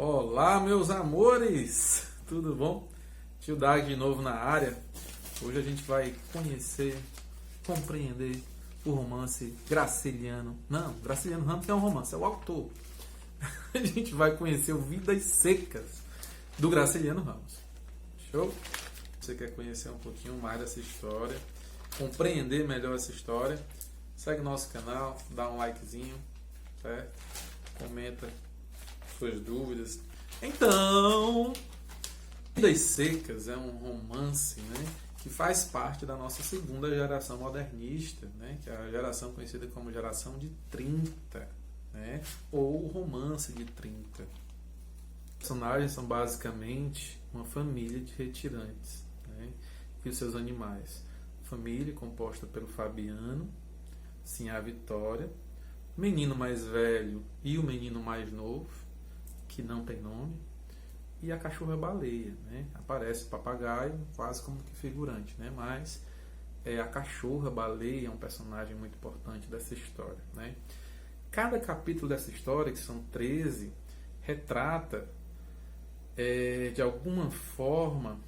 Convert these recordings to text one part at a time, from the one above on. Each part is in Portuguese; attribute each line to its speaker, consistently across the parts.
Speaker 1: Olá, meus amores! Tudo bom? Tio Dag de novo na área. Hoje a gente vai conhecer, compreender o romance Graciliano. Não, Graciliano Ramos não é um romance, é o autor. A gente vai conhecer o Vidas Secas do Graciliano Ramos. Show? Você quer conhecer um pouquinho mais dessa história, compreender melhor essa história, segue nosso canal, dá um likezinho, certo? Comenta suas dúvidas. Então, Vidas Secas é um romance, né, que faz parte da nossa segunda geração modernista, né, que é a geração conhecida como geração de 30, né, ou romance de 30. Os personagens são basicamente uma família de retirantes, né, e os seus animais. Família composta pelo Fabiano, sim, a Vitória, o menino mais velho e o menino mais novo, que não tem nome, e a cachorra-baleia, né? Aparece o papagaio quase como que figurante, né? Mas a cachorra-baleia é um personagem muito importante dessa história, né? Cada capítulo dessa história, que são 13, retrata de alguma forma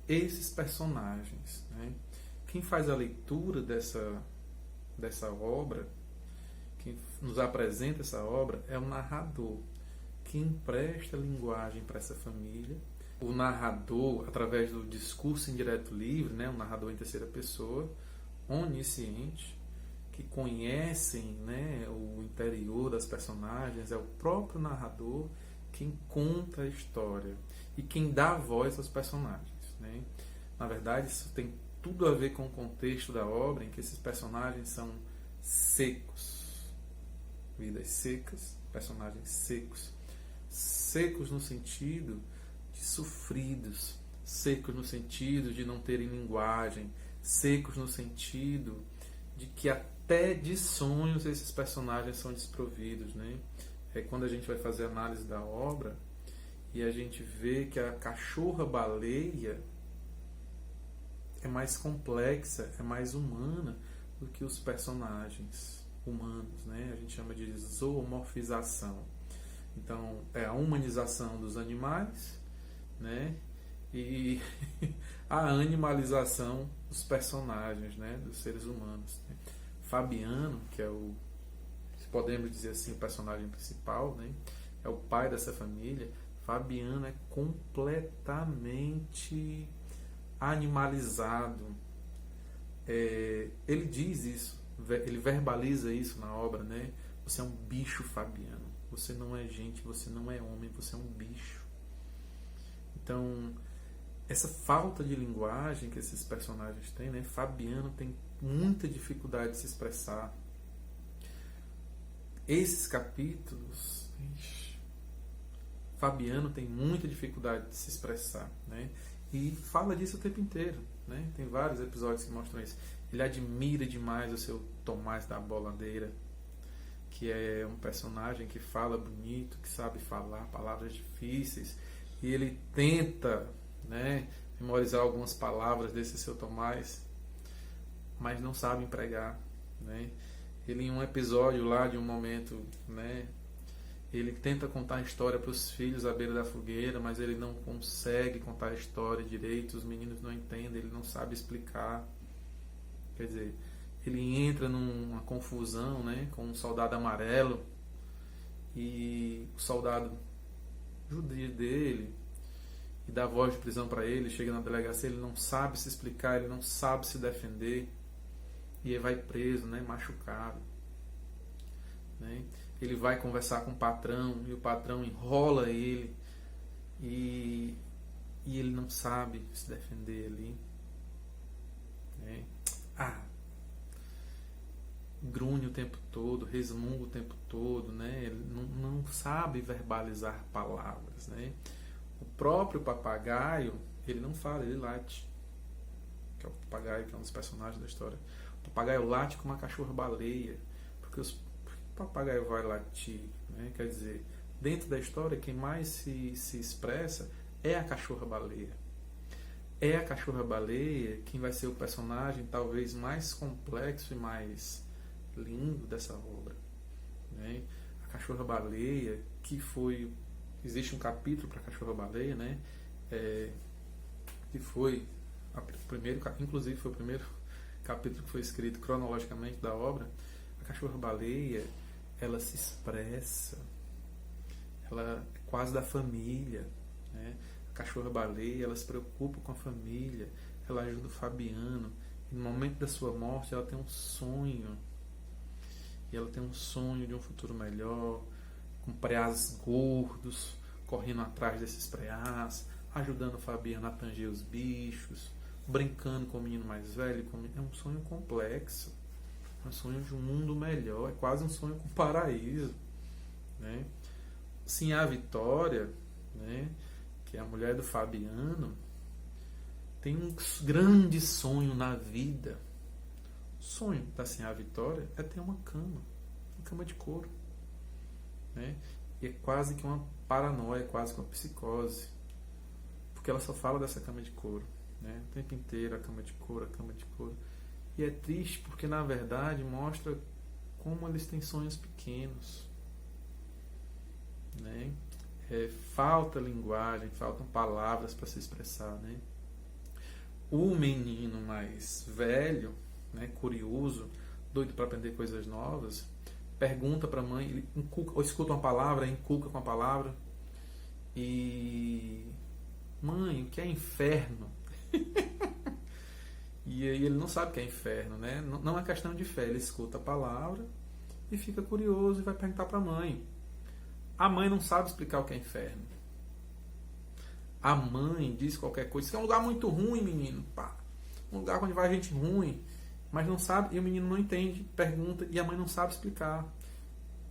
Speaker 1: esses personagens, né? Quem faz a leitura dessa obra, quem nos apresenta essa obra é o narrador, que empresta linguagem para essa família. O narrador, através do discurso indireto livre, né, um narrador em terceira pessoa, onisciente, que conhecem, né, o interior das personagens, é o próprio narrador quem conta a história e quem dá voz aos personagens, né? Na verdade, isso tem tudo a ver com o contexto da obra, em que esses personagens são secos. Vidas secas, personagens secos. Secos no sentido de sofridos, secos no sentido de não terem linguagem, secos no sentido de que até de sonhos esses personagens são desprovidos, né? É quando a gente vai fazer a análise da obra e a gente vê que a cachorra-baleia é mais complexa, é mais humana do que os personagens humanos, né? A gente chama de zoomorfização. Então, é a humanização dos animais, né? E a animalização dos personagens, né? Dos seres humanos, né? Fabiano, que é o, se podemos dizer assim, o personagem principal, né? É o pai dessa família. Fabiano é completamente animalizado. Ele diz isso, ele verbaliza isso na obra, né? Você é um bicho, Fabiano. Você não é gente, você não é homem, você é um bicho. Então, essa falta de linguagem que esses personagens têm, né? Fabiano tem muita dificuldade de se expressar. Esses capítulos, Fabiano tem muita dificuldade de se expressar, né? E fala disso o tempo inteiro, né? Tem vários episódios que mostram isso. Ele admira demais o seu Tomás da Boladeira, que é um personagem que fala bonito, que sabe falar palavras difíceis, e ele tenta, né, memorizar algumas palavras desse seu Tomás, mas não sabe empregar, né? Ele, em um episódio lá, de um momento, né, ele tenta contar a história para os filhos à beira da fogueira, mas ele não consegue contar a história direito, os meninos não entendem, ele não sabe explicar. Quer dizer, ele entra numa confusão, né, com um soldado amarelo, e o soldado judia dele e dá voz de prisão para ele. Chega na delegacia, ele não sabe se explicar, ele não sabe se defender, e ele vai preso, né, machucado, né? Ele vai conversar com o patrão e o patrão enrola ele, e ele não sabe se defender ali, né? Grunhe o tempo todo, resmunga o tempo todo, né? Ele não sabe verbalizar palavras, né? O próprio papagaio, ele não fala, ele late. Que é o papagaio, que é um dos personagens da história. O papagaio late como uma cachorra-baleia. Por que o papagaio vai latir, né? Quer dizer, dentro da história, quem mais se expressa é a cachorra-baleia. É a cachorra-baleia quem vai ser o personagem talvez mais complexo e mais lindo dessa obra, né? A cachorra-baleia, que foi existe um capítulo para Cachorro-Baleia, né? Que foi inclusive foi o primeiro capítulo que foi escrito cronologicamente da obra. A Cachorro-Baleia, ela se expressa, ela é quase da família, né? A Cachorro-Baleia, ela se preocupa com a família, ela ajuda o Fabiano, e no momento da sua morte ela tem um sonho, e ela tem um sonho de um futuro melhor, com preás gordos, correndo atrás desses preás, ajudando o Fabiano a tanger os bichos, brincando com o menino mais velho. É um sonho complexo, é um sonho de um mundo melhor, é quase um sonho com paraíso, né? Sim, a Vitória, né, que é a mulher do Fabiano, tem um grande sonho na vida. O sonho da Sinhá Vitória é ter uma cama de couro, né? E é quase que uma paranoia, quase que uma psicose, porque ela só fala dessa cama de couro, né? O tempo inteiro a cama de couro, a cama de couro. E é triste porque, na verdade, mostra como eles têm sonhos pequenos, né? Falta linguagem, faltam palavras para se expressar, né? O menino mais velho, né, curioso, doido para aprender coisas novas, pergunta para a mãe, ele inculca, ou escuta uma palavra, inculca com a palavra, e mãe, o que é inferno? E aí ele não sabe o que é inferno, né? Não é questão de fé, ele escuta a palavra e fica curioso e vai perguntar para a mãe. A mãe não sabe explicar o que é inferno. A mãe diz qualquer coisa. Isso é um lugar muito ruim, menino. Pá. Um lugar onde vai gente ruim. Mas não sabe, e o menino não entende, pergunta, e a mãe não sabe explicar.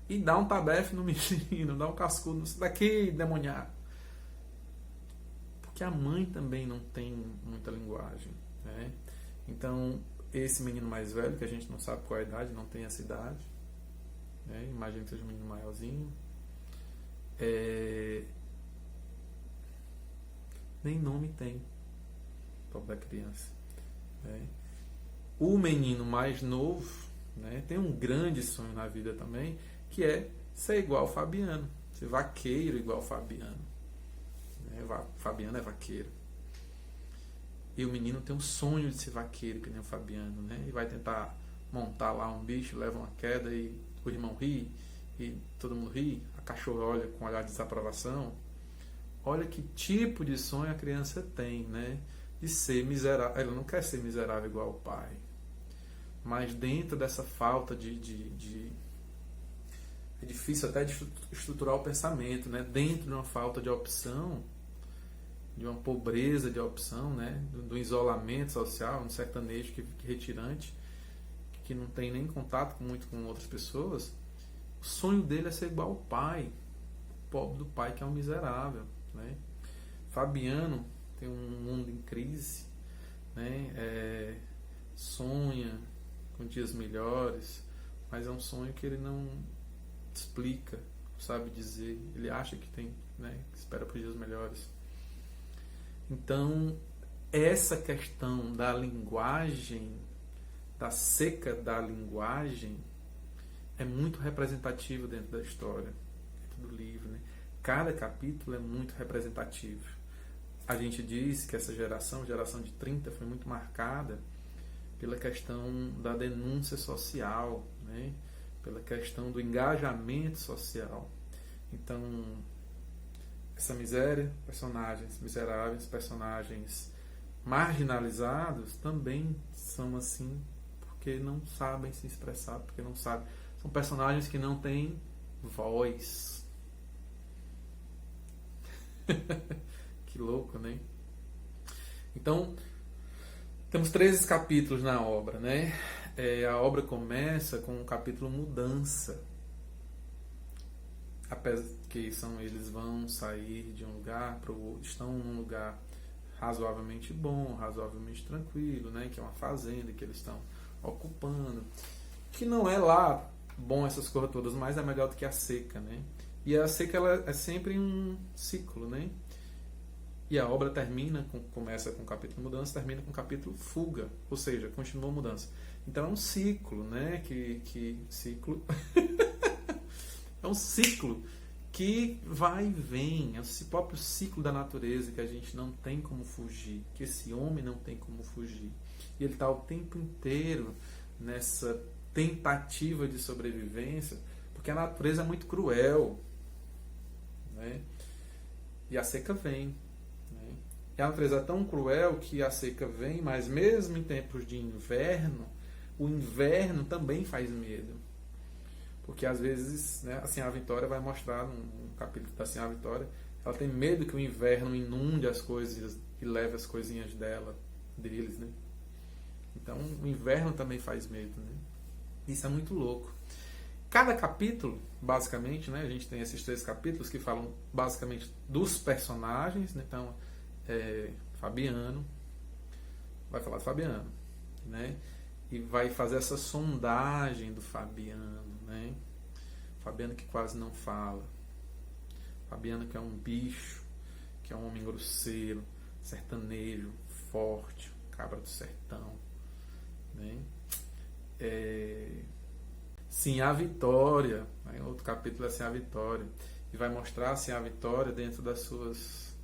Speaker 1: E dá um tabefe no menino, dá um cascudo. Isso daqui, demoniado. Porque a mãe também não tem muita linguagem, né? Então, esse menino mais velho, que a gente não sabe qual é a idade, não tem essa idade, né? Imagina que seja um menino maiorzinho. Nem nome tem, pobre da criança, né? O menino mais novo, né, tem um grande sonho na vida também, que é ser igual ao Fabiano, ser vaqueiro igual ao Fabiano, né? Fabiano é vaqueiro, e o menino tem um sonho de ser vaqueiro que nem o Fabiano, né? E vai tentar montar lá um bicho, leva uma queda e o irmão ri, e todo mundo ri, a cachorra olha com um olhar de desaprovação. Olha que tipo de sonho a criança tem, né? De ser miserável. Ela não quer ser miserável igual ao pai. Mas dentro dessa falta é difícil até de estruturar o pensamento, né? Dentro de uma falta de opção, de uma pobreza de opção, né? Do isolamento social, um sertanejo que retirante, que não tem nem contato muito com outras pessoas. O sonho dele é ser igual ao pai, o pobre do pai que é um miserável, né? Fabiano tem um mundo em crise, né? Sonha com dias melhores, mas é um sonho que ele não explica, não sabe dizer. Ele acha que tem, né? Que espera por dias melhores. Então, essa questão da linguagem, da seca da linguagem, é muito representativo dentro da história, dentro do livro, né? Cada capítulo é muito representativo. A gente diz que essa geração de 30, foi muito marcada pela questão da denúncia social, né? Pela questão do engajamento social. Então, essa miséria, personagens miseráveis, personagens marginalizados também são assim, porque não sabem se expressar, porque não sabem. São personagens que não têm voz. Que louco, né? Então, temos 13 capítulos na obra, né? A obra começa com o capítulo Mudança. Apesar que eles vão sair de um lugar para o outro, estão num lugar razoavelmente bom, razoavelmente tranquilo, né? Que é uma fazenda que eles estão ocupando, que não é lá bom essas coisas todas, mas é melhor do que a seca, né? E a seca, ela é sempre um ciclo, né? E a obra começa com o capítulo Mudança, termina com o capítulo Fuga, ou seja, continua a mudança. Então é um ciclo, né? Ciclo é um ciclo que vai e vem, é esse próprio ciclo da natureza que a gente não tem como fugir, que esse homem não tem como fugir. E ele está o tempo inteiro nessa tentativa de sobrevivência, porque a natureza é muito cruel, né? E a seca vem, né? E a natureza é tão cruel que a seca vem, mas mesmo em tempos de inverno, o inverno também faz medo. Porque às vezes, né, assim, a Vitória vai mostrar num capítulo da Assim a Vitória, ela tem medo que o inverno inunde as coisas e leve as coisinhas deles, né? Então o inverno também faz medo, né? Isso é muito louco. Cada capítulo, basicamente, né, a gente tem esses 3 capítulos que falam basicamente dos personagens, né? Então, Fabiano, vai falar de Fabiano, né? E vai fazer essa sondagem do Fabiano, né? Fabiano que quase não fala. Fabiano que é um bicho, que é um homem grosseiro, sertanejo, forte, cabra do sertão, né? Sim, a Vitória, né? Outro capítulo é Sim, a Vitória, e vai mostrar Sim, a Vitória dentro das suas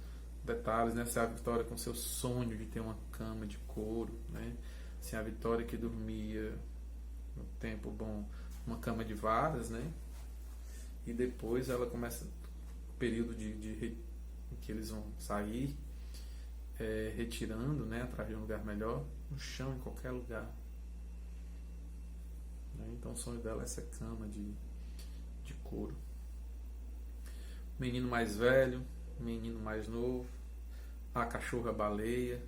Speaker 1: detalhes, né? Sim, a Vitória com seu sonho de ter uma cama de couro, né? Sim, a Vitória que dormia no tempo bom uma cama de varas, né? E depois ela começa o período em que eles vão sair, retirando, né? Atrás de um lugar melhor, no chão, em qualquer lugar. Então o sonho dela é essa cama de couro. Menino mais velho, menino mais novo, a cachorra baleia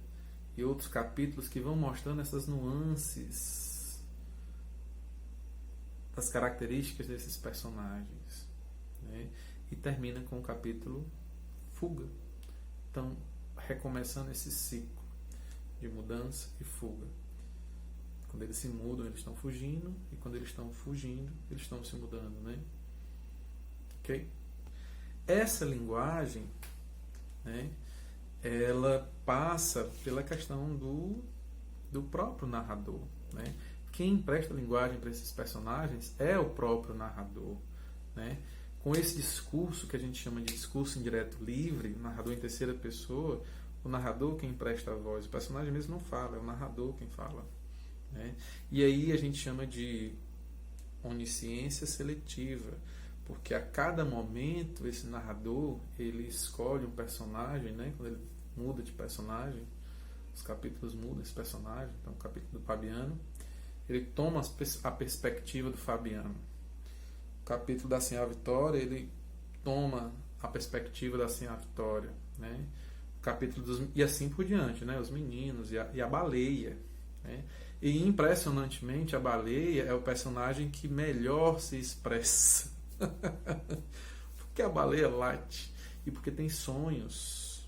Speaker 1: e outros capítulos que vão mostrando essas nuances das características desses personagens, né? E termina com o capítulo Fuga. Então, recomeçando esse ciclo de mudança e fuga. Quando eles se mudam, eles estão fugindo, e quando eles estão fugindo, eles estão se mudando, né? Ok? Essa linguagem, né, ela passa pela questão do próprio narrador, né? Quem empresta linguagem para esses personagens é o próprio narrador, né? Com esse discurso que a gente chama de discurso indireto livre, o narrador em terceira pessoa, o narrador quem empresta a voz, o personagem mesmo não fala, é o narrador quem fala, né? E aí a gente chama de onisciência seletiva, porque a cada momento esse narrador ele escolhe um personagem, né? Quando ele muda de personagem, os capítulos mudam esse personagem. Então, o capítulo do Fabiano, ele toma a perspectiva do Fabiano. O capítulo da Assim a Vitória, ele toma a perspectiva da Assim a Vitória, né? O capítulo e assim por diante, né? Os meninos e a baleia, né? E impressionantemente a baleia é o personagem que melhor se expressa. Porque a baleia late e porque tem sonhos,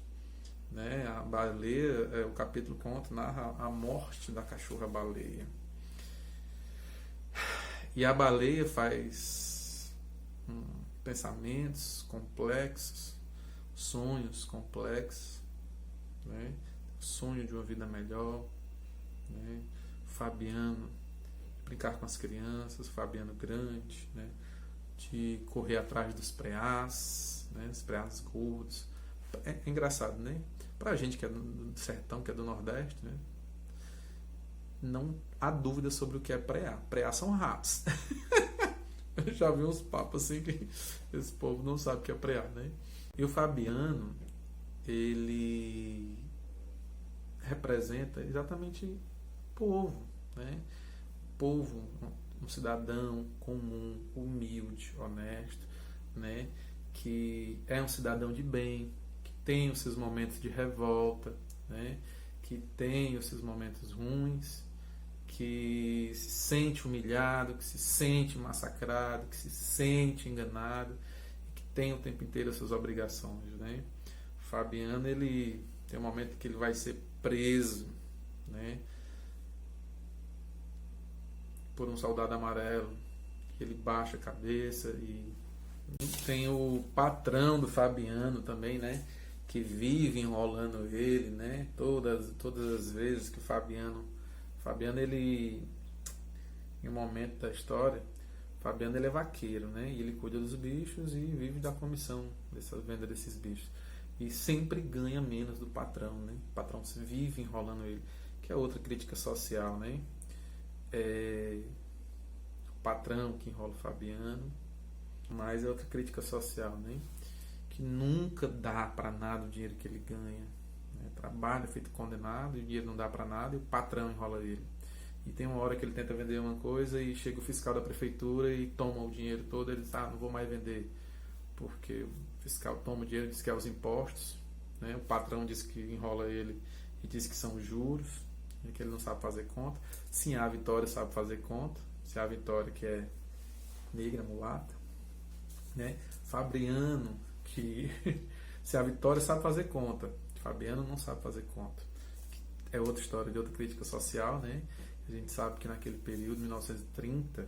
Speaker 1: né? A baleia, o capítulo conta, narra a morte da cachorra baleia. E a baleia faz pensamentos complexos, sonhos complexos, né? Sonho de uma vida melhor, né? Fabiano, brincar com as crianças, Fabiano grande, né? De correr atrás dos preás, né? Os preás gordos. É engraçado, né? Pra gente que é do sertão, que é do Nordeste, né? Não há dúvida sobre o que é preá. Preá são ratos. Eu já vi uns papos assim que esse povo não sabe o que é preá, né? E o Fabiano, ele representa exatamente povo, né? Povo, um cidadão comum, humilde, honesto, né? Que é um cidadão de bem, que tem os seus momentos de revolta, né? Que tem os seus momentos ruins, que se sente humilhado, que se sente massacrado, que se sente enganado, que tem o tempo inteiro as suas obrigações, né? O Fabiano, ele tem um momento que ele vai ser preso, né? Por um soldado amarelo, que ele baixa a cabeça. E tem o patrão do Fabiano também, né? Que vive enrolando ele, né? Todas as vezes que o Fabiano, ele, em um momento da história, Fabiano ele é vaqueiro, né? E ele cuida dos bichos e vive da comissão dessa venda desses bichos. E sempre ganha menos do patrão, né? O patrão vive enrolando ele, que é outra crítica social, né? O patrão que enrola o Fabiano, mas é outra crítica social, né? Que nunca dá para nada o dinheiro que ele ganha, né? Trabalha feito condenado e o dinheiro não dá para nada e o patrão enrola ele. E tem uma hora que ele tenta vender uma coisa e chega o fiscal da prefeitura e toma o dinheiro todo. Ele diz, não vou mais vender, porque o fiscal toma o dinheiro, diz que é os impostos, né? O patrão diz que enrola ele e diz que são os juros, e que ele não sabe fazer conta. Sim, a Vitória sabe fazer conta. Se a Vitória, que é negra, mulata, né? Fabiano, que se a Vitória sabe fazer conta, Fabiano não sabe fazer conta. É outra história de outra crítica social, né? A gente sabe que naquele período, 1930,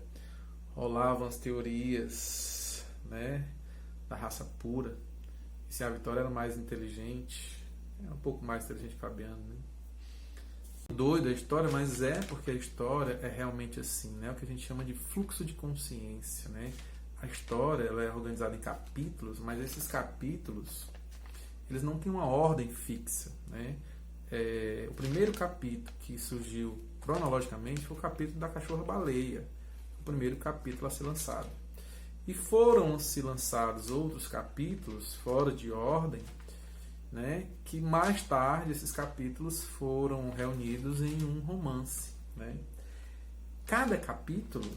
Speaker 1: rolavam as teorias, né, da raça pura. E se a Vitória era mais inteligente, era um pouco mais inteligente que Fabiano, né? Doido a história, mas é porque a história é realmente assim, né? O que a gente chama de fluxo de consciência, né? A história ela é organizada em capítulos, mas esses capítulos eles não têm uma ordem fixa, né? O primeiro capítulo que surgiu cronologicamente foi o capítulo da cachorra-baleia, o primeiro capítulo a ser lançado. E foram se lançados outros capítulos fora de ordem, né, que mais tarde esses capítulos foram reunidos em um romance, né? Cada capítulo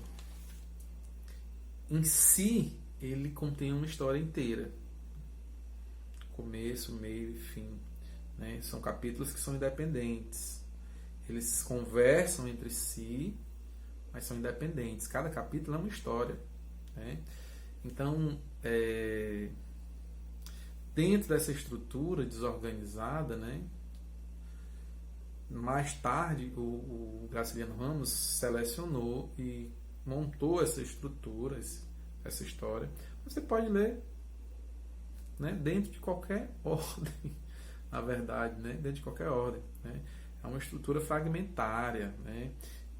Speaker 1: em si ele contém uma história inteira, começo, meio e fim, né? São capítulos que são independentes, eles conversam entre si, mas são independentes. Cada capítulo é uma história, né? Então, dentro dessa estrutura desorganizada, né, mais tarde o Graciliano Ramos selecionou e montou essa estrutura, essa história. Você pode ler, né, dentro de qualquer ordem, na verdade, né, dentro de qualquer ordem, né? É uma estrutura fragmentária, né?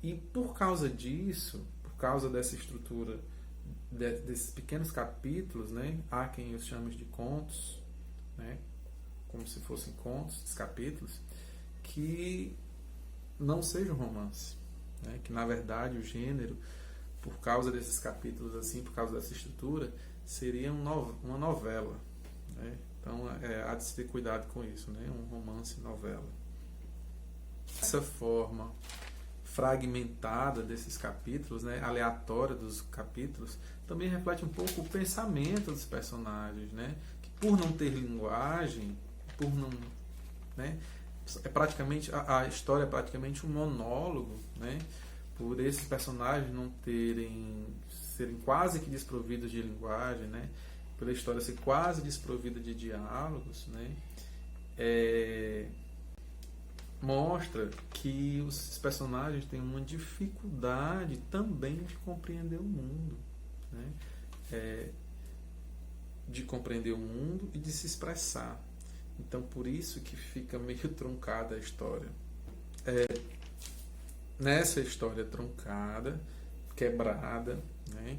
Speaker 1: E por causa disso, por causa dessa estrutura, desses pequenos capítulos, né, há quem os chame de contos, né, como se fossem contos, esses capítulos, que não sejam romance, né, que na verdade o gênero, por causa desses capítulos assim, por causa dessa estrutura, seria uma novela, né? Então há de se ter cuidado com isso, né? Um romance novela. Essa forma fragmentada desses capítulos, né, aleatória dos capítulos, também reflete um pouco o pensamento dos personagens, né, que por não ter linguagem, por não, né, é praticamente a história é praticamente um monólogo, né, por esses personagens não serem quase que desprovidos de linguagem, né, pela história ser quase desprovida de diálogos, né, mostra que os personagens têm uma dificuldade também de compreender o mundo, né? De compreender o mundo e de se expressar. Então, por isso que fica meio truncada a história. Nessa história truncada, quebrada, né?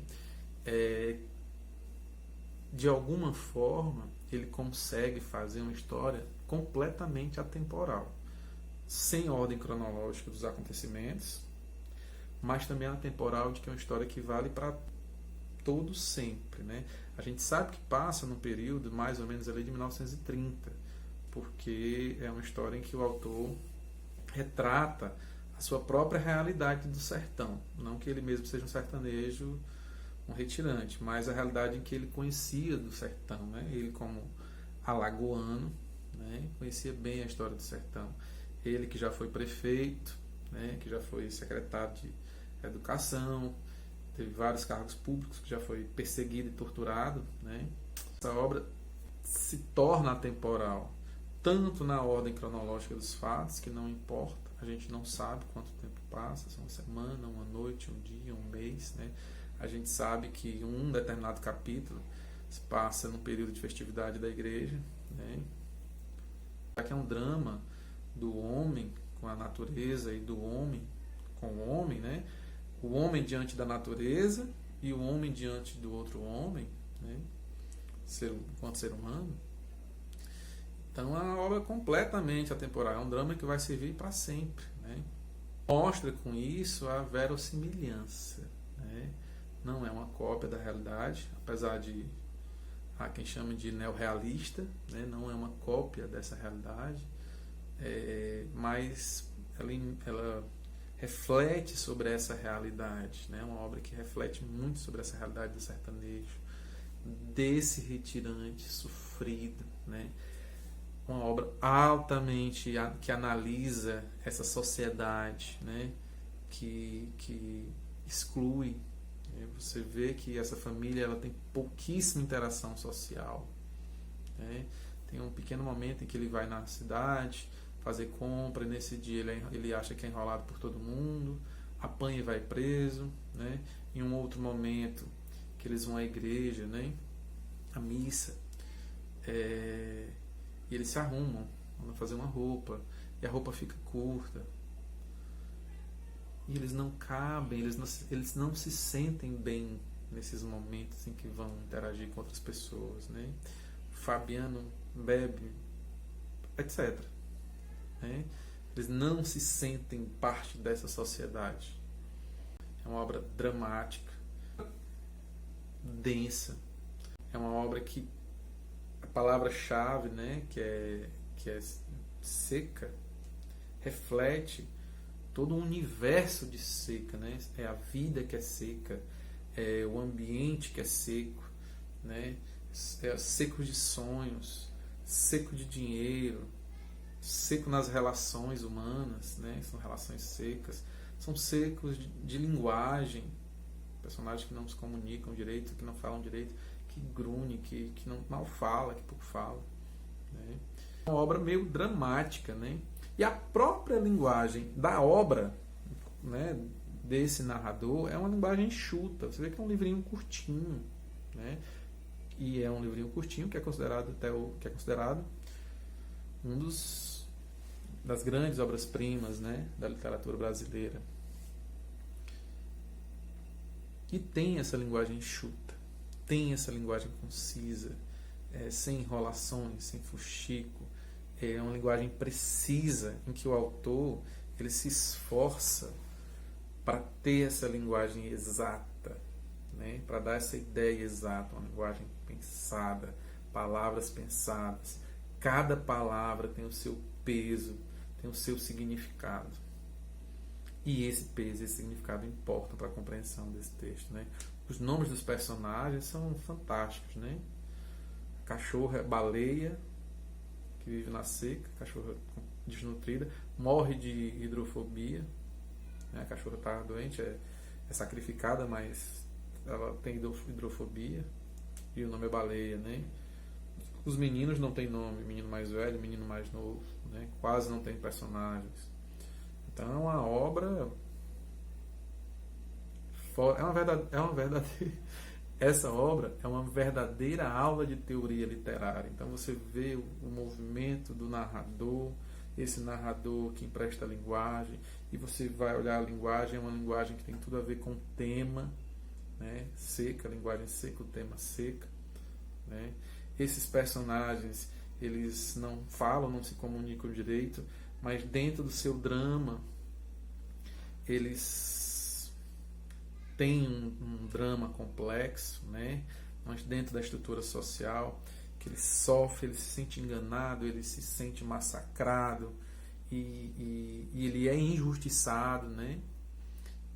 Speaker 1: De alguma forma, ele consegue fazer uma história completamente atemporal, sem ordem cronológica dos acontecimentos, mas também atemporal, de que é uma história que vale para todo sempre, né? A gente sabe que passa num período mais ou menos ali de 1930, porque é uma história em que o autor retrata a sua própria realidade do sertão, não que ele mesmo seja um sertanejo, um retirante, mas a realidade em que ele conhecia do sertão, né? Ele como alagoano, né, conhecia bem a história do sertão. Ele que já foi prefeito, né, que já foi secretário de Educação, teve vários cargos públicos, que já foi perseguido e torturado, né? Essa obra se torna atemporal, tanto na ordem cronológica dos fatos, que não importa, a gente não sabe quanto tempo passa, se é uma semana, uma noite, um dia, um mês, né? A gente sabe que um determinado capítulo se passa no período de festividade da igreja, né? Aqui é um drama do homem com a natureza e do homem com o homem, né? O homem diante da natureza e o homem diante do outro homem, né? Enquanto ser humano. Então é uma obra completamente atemporal, é um drama que vai servir para sempre, né? Mostra com isso a verossimilhança, né? Não é uma cópia da realidade, apesar de há quem chame de neorrealista, né? Não é uma cópia dessa realidade, mas ela reflete sobre essa realidade, né? Uma obra que reflete muito sobre essa realidade do sertanejo, desse retirante sofrido, né? Uma obra altamente que analisa essa sociedade, né? que exclui, né? Você vê que essa família ela tem pouquíssima interação social, né? Tem um pequeno momento em que ele vai na cidade fazer compra, e nesse dia ele acha que é enrolado por todo mundo, apanha e vai preso, né? Em um outro momento que eles vão à igreja, né? À missa, e eles se arrumam, vão fazer uma roupa, e a roupa fica curta, e eles não cabem, eles não se sentem bem nesses momentos em que vão interagir com outras pessoas, né? Fabiano bebe, etc, né? Eles não se sentem parte dessa sociedade. É uma obra dramática, densa, é uma obra que a palavra-chave, né, que é seca, reflete todo um universo de seca, né? É a vida que é seca, é o ambiente que é seco, né? É seco de sonhos, seco de dinheiro, seco nas relações humanas, né? São relações secas, são secos de linguagem, personagens que não se comunicam direito, que não falam direito, que grunhe, que não mal fala, que pouco fala, né? É uma obra meio dramática, né? E a própria linguagem da obra, né, desse narrador é uma linguagem enxuta. Você vê que é um livrinho curtinho, né? E é um livrinho curtinho que é considerado um das grandes obras-primas, né, da literatura brasileira. E tem essa linguagem enxuta, tem essa linguagem concisa, sem enrolações, sem fuxico. É uma linguagem precisa, em que o autor ele se esforça para ter essa linguagem exata, né? Para dar essa ideia exata, uma linguagem pensada, palavras pensadas. Cada palavra tem o seu peso, tem o seu significado. E esse peso, esse significado importam para a compreensão desse texto, né? Os nomes dos personagens são fantásticos, né? A cachorra, baleia, que vive na seca, cachorra desnutrida, morre de hidrofobia, né? A cachorra está doente, é sacrificada, mas ela tem hidrofobia, e o nome é baleia, né? Os meninos não têm nome, menino mais velho, menino mais novo, né? Quase não tem personagens. Então é uma obra, essa obra é uma verdadeira aula de teoria literária. Então você vê o movimento do narrador, esse narrador que empresta a linguagem, e você vai olhar a linguagem, é uma linguagem que tem tudo a ver com o tema, né? Seca, a linguagem seca, o tema seca, né? Esses personagens, eles não falam, não se comunicam direito, mas dentro do seu drama eles têm um drama complexo, né? Mas dentro da estrutura social, que ele sofre, ele se sente enganado, ele se sente massacrado, e ele é injustiçado, né?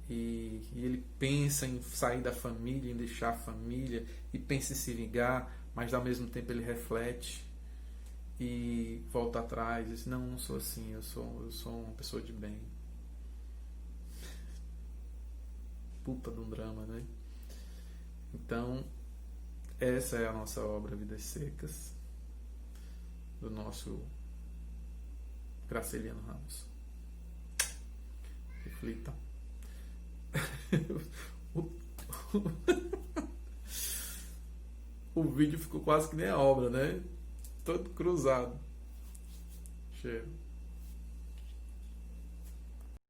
Speaker 1: E ele pensa em sair da família, em deixar a família, e pensa em se vingar, mas ao mesmo tempo ele reflete e volta atrás e diz: não sou assim, eu sou uma pessoa de bem. Puta de um drama, né? Então essa é a nossa obra, Vidas Secas, do nosso Graciliano Ramos. Reflita. O vídeo ficou quase que nem a obra, né? Todo cruzado. Cheiro.